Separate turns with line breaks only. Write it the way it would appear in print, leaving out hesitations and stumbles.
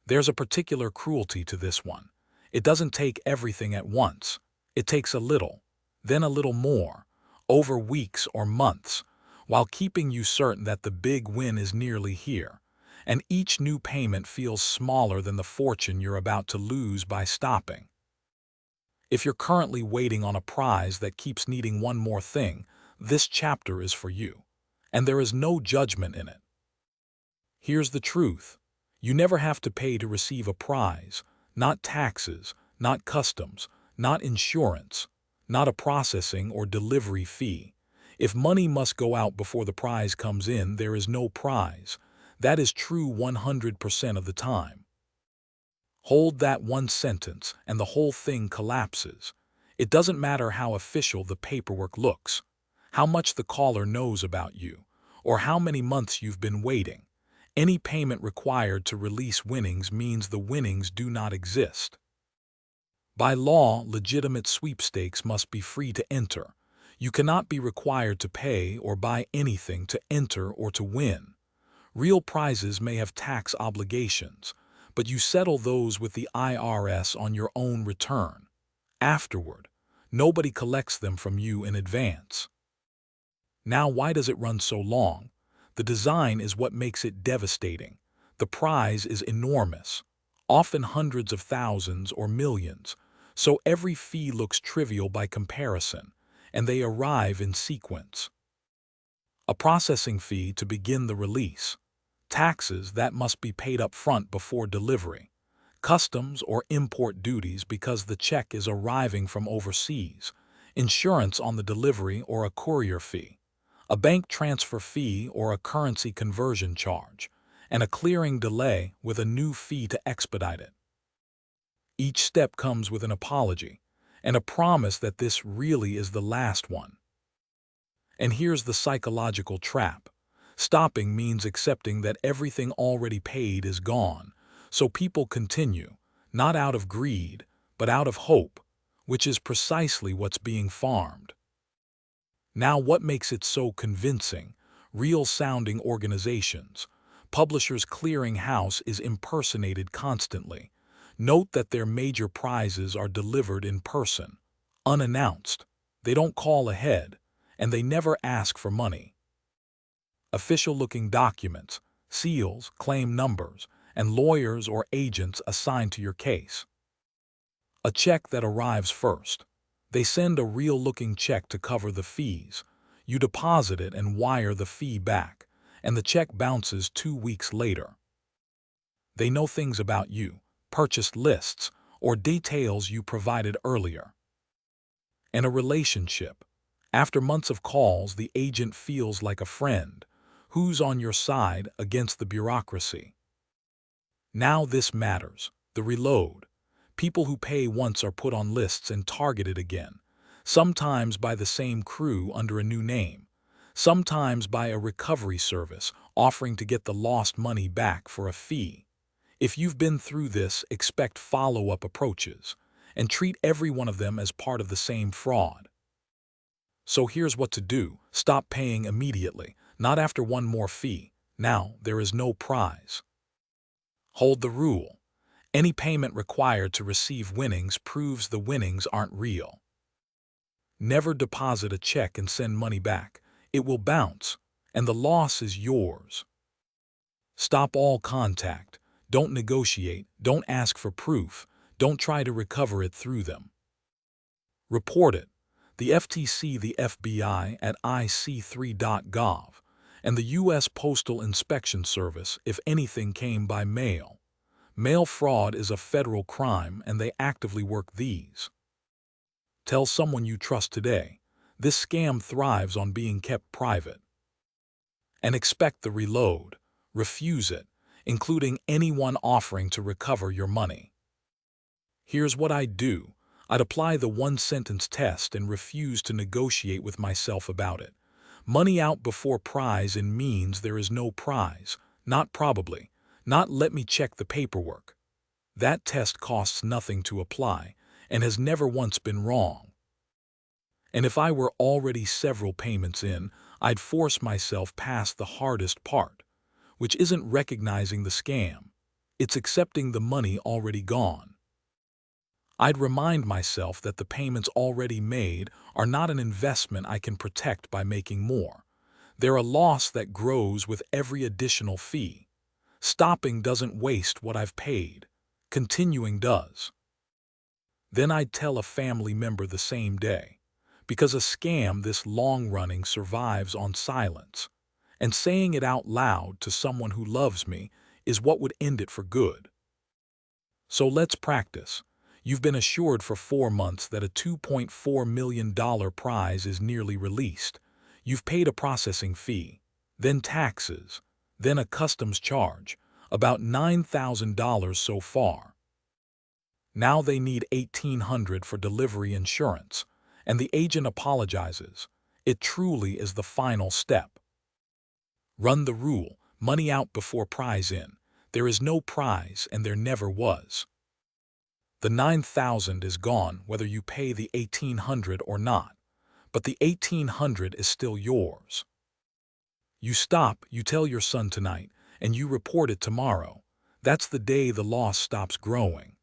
There's a particular cruelty to this one. It doesn't take everything at once. It takes a little, then a little more, over weeks or months, while keeping you certain that the big win is nearly here, and each new payment feels smaller than the fortune you're about to lose by stopping. If you're currently waiting on a prize that keeps needing one more thing, this chapter is for you, and there is no judgment in it. Here's the truth. You never have to pay to receive a prize, not taxes, not customs, not insurance, not a processing or delivery fee. If money must go out before the prize comes in, there is no prize. That is true 100% of the time. Hold that one sentence and the whole thing collapses. It doesn't matter how official the paperwork looks, how much the caller knows about you, or how many months you've been waiting. Any payment required to release winnings means the winnings do not exist. By law, legitimate sweepstakes must be free to enter. You cannot be required to pay or buy anything to enter or to win. Real prizes may have tax obligations, but you settle those with the IRS on your own return. Afterward, nobody collects them from you in advance. Now, why does it run so long? The design is what makes it devastating. The prize is enormous, often hundreds of thousands or millions, so every fee looks trivial by comparison, and they arrive in sequence. A processing fee to begin the release, taxes that must be paid up front before delivery, customs or import duties because the check is arriving from overseas, insurance on the delivery or a courier fee, a bank transfer fee or a currency conversion charge, and a clearing delay with a new fee to expedite it. Each step comes with an apology and a promise that this really is the last one. And here's the psychological trap. Stopping means accepting that everything already paid is gone, so people continue, not out of greed, but out of hope, which is precisely what's being farmed. Now, what makes it so convincing? Real-sounding organizations. Publishers' Clearing House is impersonated constantly. Note that their major prizes are delivered in person, unannounced. They don't call ahead, and they never ask for money. Official-looking documents, seals, claim numbers, and lawyers or agents assigned to your case. A check that arrives first. They send a real-looking check to cover the fees. You deposit it and wire the fee back, and the check bounces 2 weeks later. They know things about you, purchased lists, or details you provided earlier. In a relationship, after months of calls, the agent feels like a friend. Who's on your side against the bureaucracy? Now this matters. The reload. People who pay once are put on lists and targeted again, sometimes by the same crew under a new name, sometimes by a recovery service offering to get the lost money back for a fee. If you've been through this, expect follow-up approaches, and treat every one of them as part of the same fraud. So here's what to do. Stop paying immediately, not after one more fee. Now there is no prize. Hold the rule. Any payment required to receive winnings proves the winnings aren't real. Never deposit a check and send money back. It will bounce, and the loss is yours. Stop all contact. Don't negotiate. Don't ask for proof. Don't try to recover it through them. Report it. The FTC, the FBI at ic3.gov, and the U.S. Postal Inspection Service if anything came by mail. Mail fraud is a federal crime, and they actively work these. Tell someone you trust today. This scam thrives on being kept private. And expect the reload. Refuse it, including anyone offering to recover your money. Here's what I'd do. I'd apply the one-sentence test and refuse to negotiate with myself about it. Money out before prize in means there is no prize, not probably, not let me check the paperwork. That test costs nothing to apply and has never once been wrong. And if I were already several payments in, I'd force myself past the hardest part, which isn't recognizing the scam. It's accepting the money already gone. I'd remind myself that the payments already made are not an investment I can protect by making more. They're a loss that grows with every additional fee. Stopping doesn't waste what I've paid. Continuing does. Then I'd tell a family member the same day, because a scam this long-running survives on silence, and saying it out loud to someone who loves me is what would end it for good. So let's practice. You've been assured for 4 months that a $2.4 million prize is nearly released. You've paid a processing fee, then taxes, then a customs charge, about $9,000 so far. Now they need $1,800 for delivery insurance, and the agent apologizes. It truly is the final step. Run the rule, money out before prize in. There is no prize and there never was. The $9,000 is gone whether you pay the $1,800 or not, but the $1,800 is still yours. You stop, you tell your son tonight, and you report it tomorrow. That's the day the loss stops growing.